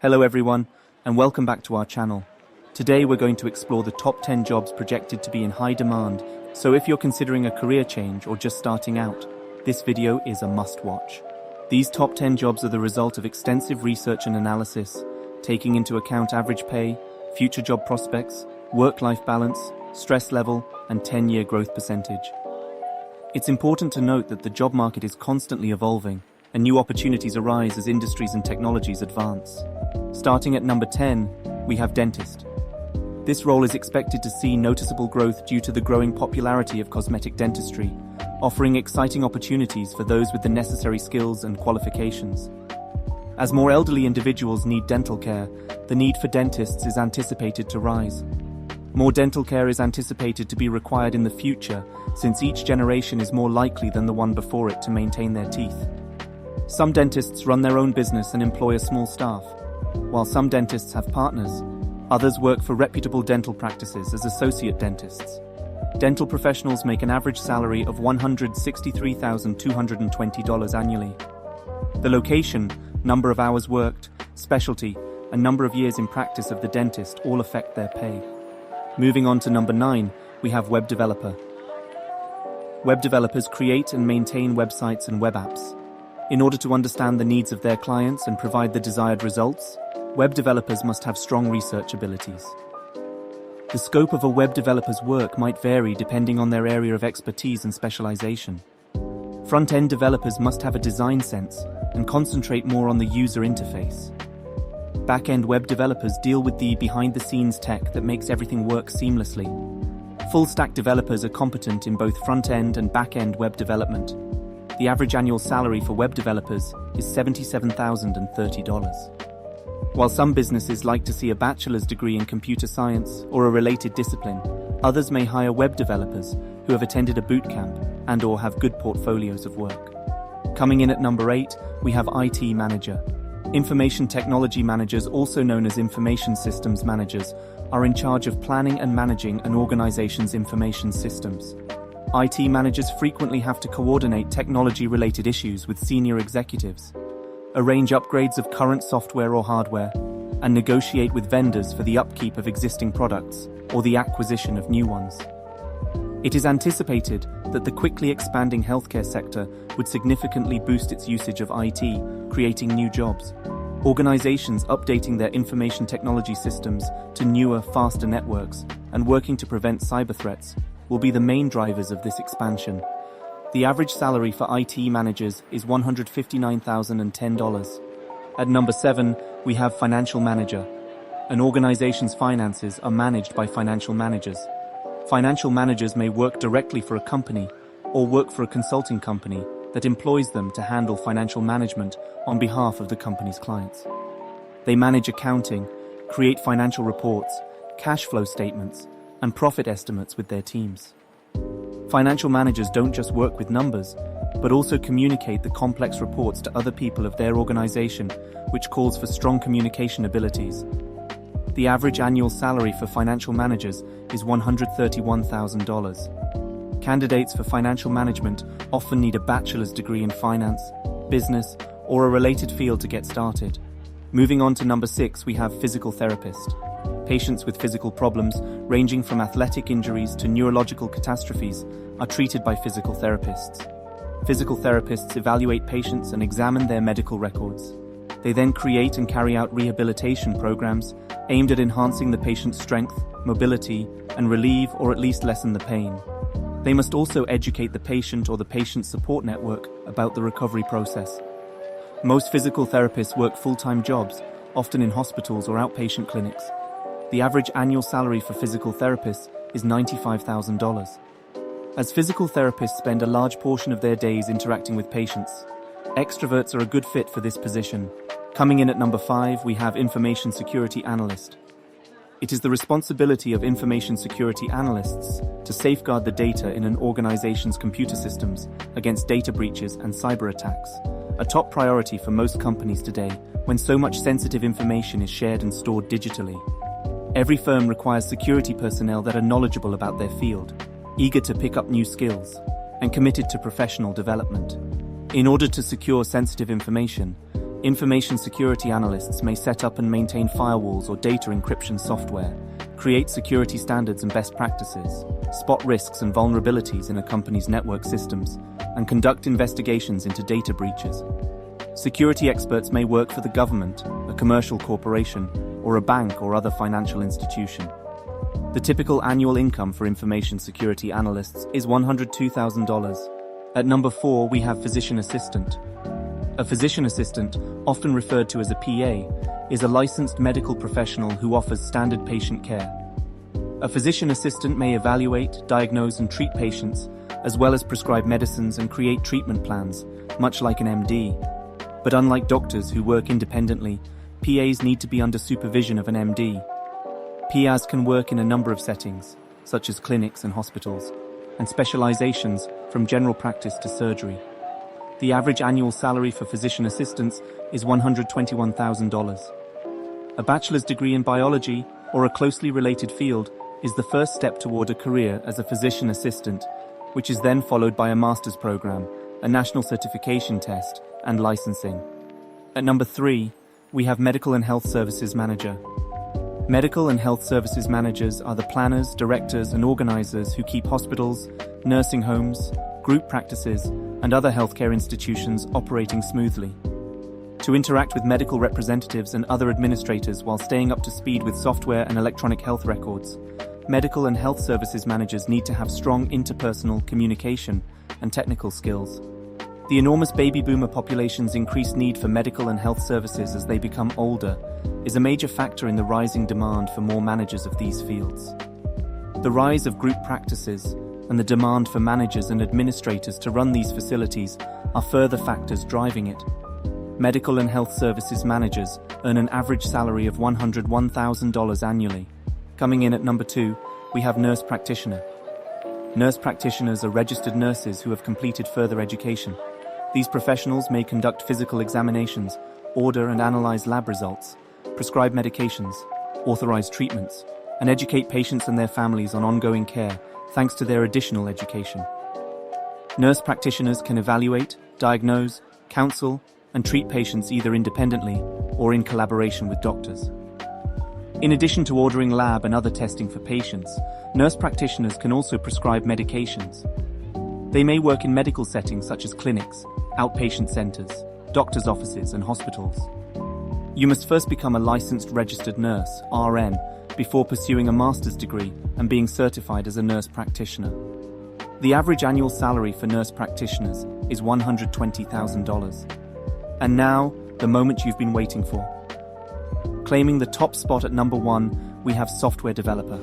Hello everyone, and welcome back to our channel. Today we're going to explore the top 10 jobs projected to be in high demand, so if you're considering a career change or just starting out, this video is a must-watch. These top 10 jobs are the result of extensive research and analysis, taking into account average pay, future job prospects, work-life balance, stress level, and 10-year growth percentage. It's important to note that the job market is constantly evolving, and new opportunities arise as industries and technologies advance. Starting at number 10, we have dentist. This role is expected to see noticeable growth due to the growing popularity of cosmetic dentistry, offering exciting opportunities for those with the necessary skills and qualifications. As more elderly individuals need dental care, the need for dentists is anticipated to rise. More dental care is anticipated to be required in the future, since each generation is more likely than the one before it to maintain their teeth. Some dentists run their own business and employ a small staff. While some dentists have partners, others work for reputable dental practices as associate dentists. Dental professionals make an average salary of $163,220 annually. The location, number of hours worked, specialty, and number of years in practice of the dentist all affect their pay. Moving on to number 9, we have web developer. Web developers create and maintain websites and web apps. In order to understand the needs of their clients and provide the desired results, web developers must have strong research abilities. The scope of a web developer's work might vary depending on their area of expertise and specialization. Front-end developers must have a design sense and concentrate more on the user interface. Back-end web developers deal with the behind-the-scenes tech that makes everything work seamlessly. Full-stack developers are competent in both front-end and back-end web development. The average annual salary for web developers is $77,030. While some businesses like to see a bachelor's degree in computer science or a related discipline, others may hire web developers who have attended a boot camp and/or have good portfolios of work. Coming in at number 8, we have IT manager. Information technology managers, also known as information systems managers, are in charge of planning and managing an organization's information systems. IT managers frequently have to coordinate technology-related issues with senior executives, arrange upgrades of current software or hardware, and negotiate with vendors for the upkeep of existing products or the acquisition of new ones. It is anticipated that the quickly expanding healthcare sector would significantly boost its usage of IT, creating new jobs. Organizations updating their information technology systems to newer, faster networks and working to prevent cyber threats will be the main drivers of this expansion. The average salary for IT managers is $159,010. At number 7, we have financial manager. An organization's finances are managed by financial managers. Financial managers may work directly for a company or work for a consulting company that employs them to handle financial management on behalf of the company's clients. They manage accounting, create financial reports, cash flow statements, and profit estimates with their teams. Financial managers don't just work with numbers, but also communicate the complex reports to other people of their organization, which calls for strong communication abilities. The average annual salary for financial managers is $131,000. Candidates for financial management often need a bachelor's degree in finance, business, or a related field to get started. Moving on to number 6, we have physical therapist. Patients with physical problems, ranging from athletic injuries to neurological catastrophes, are treated by physical therapists. Physical therapists evaluate patients and examine their medical records. They then create and carry out rehabilitation programs aimed at enhancing the patient's strength, mobility, and relieve or at least lessen the pain. They must also educate the patient or the patient support network about the recovery process. Most physical therapists work full-time jobs, often in hospitals or outpatient clinics. The average annual salary for physical therapists is $95,000. As physical therapists spend a large portion of their days interacting with patients, extroverts are a good fit for this position. Coming in at number 5, we have information security analyst. It is the responsibility of information security analysts to safeguard the data in an organization's computer systems against data breaches and cyber attacks, a top priority for most companies today when so much sensitive information is shared and stored digitally. Every firm requires security personnel that are knowledgeable about their field, eager to pick up new skills, and committed to professional development. In order to secure sensitive information, Information security analysts may set up and maintain firewalls or data encryption software, create security standards and best practices, spot risks and vulnerabilities in a company's network systems, and conduct investigations into data breaches. Security experts may work for the government, a commercial corporation, or a bank or other financial institution. The typical annual income for information security analysts is $102,000. At number 4, we have physician assistant. A physician assistant, often referred to as a PA, is a licensed medical professional who offers standard patient care. A physician assistant may evaluate, diagnose and treat patients, as well as prescribe medicines and create treatment plans, much like an MD. But unlike doctors who work independently, PAs need to be under supervision of an MD. PAs can work in a number of settings, such as clinics and hospitals, and specializations from general practice to surgery. The average annual salary for physician assistants is $121,000. A bachelor's degree in biology or a closely related field is the first step toward a career as a physician assistant, which is then followed by a master's program, a national certification test, and licensing. At number 3, we have medical and health services manager. Medical and health services managers are the planners, directors, and organizers who keep hospitals, nursing homes, group practices, and other healthcare institutions operating smoothly. To interact with medical representatives and other administrators while staying up to speed with software and electronic health records, medical and health services managers need to have strong interpersonal communication and technical skills. The enormous baby boomer population's increased need for medical and health services as they become older is a major factor in the rising demand for more managers of these fields. The rise of group practices and the demand for managers and administrators to run these facilities are further factors driving it. Medical and health services managers earn an average salary of $101,000 annually. Coming in at number 2, we have nurse practitioner. Nurse practitioners are registered nurses who have completed further education. These professionals may conduct physical examinations, order and analyze lab results, prescribe medications, authorize treatments, and educate patients and their families on ongoing care thanks to their additional education. Nurse practitioners can evaluate, diagnose, counsel, and treat patients either independently or in collaboration with doctors. In addition to ordering lab and other testing for patients, nurse practitioners can also prescribe medications. They may work in medical settings such as clinics, outpatient centers, doctors' offices, and hospitals. You must first become a licensed registered nurse, RN, before pursuing a master's degree and being certified as a nurse practitioner. The average annual salary for nurse practitioners is $120,000. And now, the moment you've been waiting for. Claiming the top spot at number 1, we have software developer.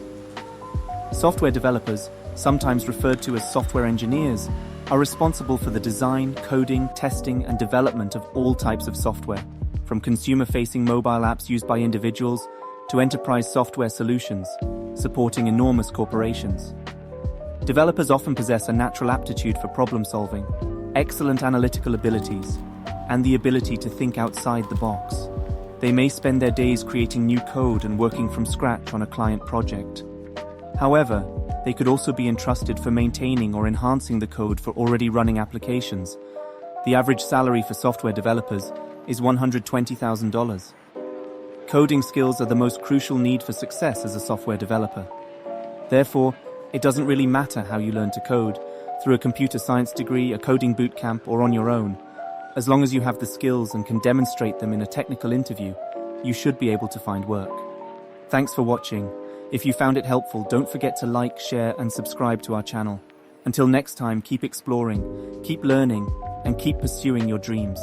Software developers, sometimes referred to as software engineers, are responsible for the design, coding, testing, and development of all types of software, from consumer-facing mobile apps used by individuals to enterprise software solutions, supporting enormous corporations. Developers often possess a natural aptitude for problem-solving, excellent analytical abilities, and the ability to think outside the box. They may spend their days creating new code and working from scratch on a client project. However, they could also be entrusted for maintaining or enhancing the code for already running applications. The average salary for software developers is $120,000. Coding skills are the most crucial need for success as a software developer. Therefore, it doesn't really matter how you learn to code, through a computer science degree, a coding bootcamp, or on your own. As long as you have the skills and can demonstrate them in a technical interview, you should be able to find work. Thanks for watching. If you found it helpful, don't forget to like, share, and subscribe to our channel. Until next time, keep exploring, keep learning, and keep pursuing your dreams.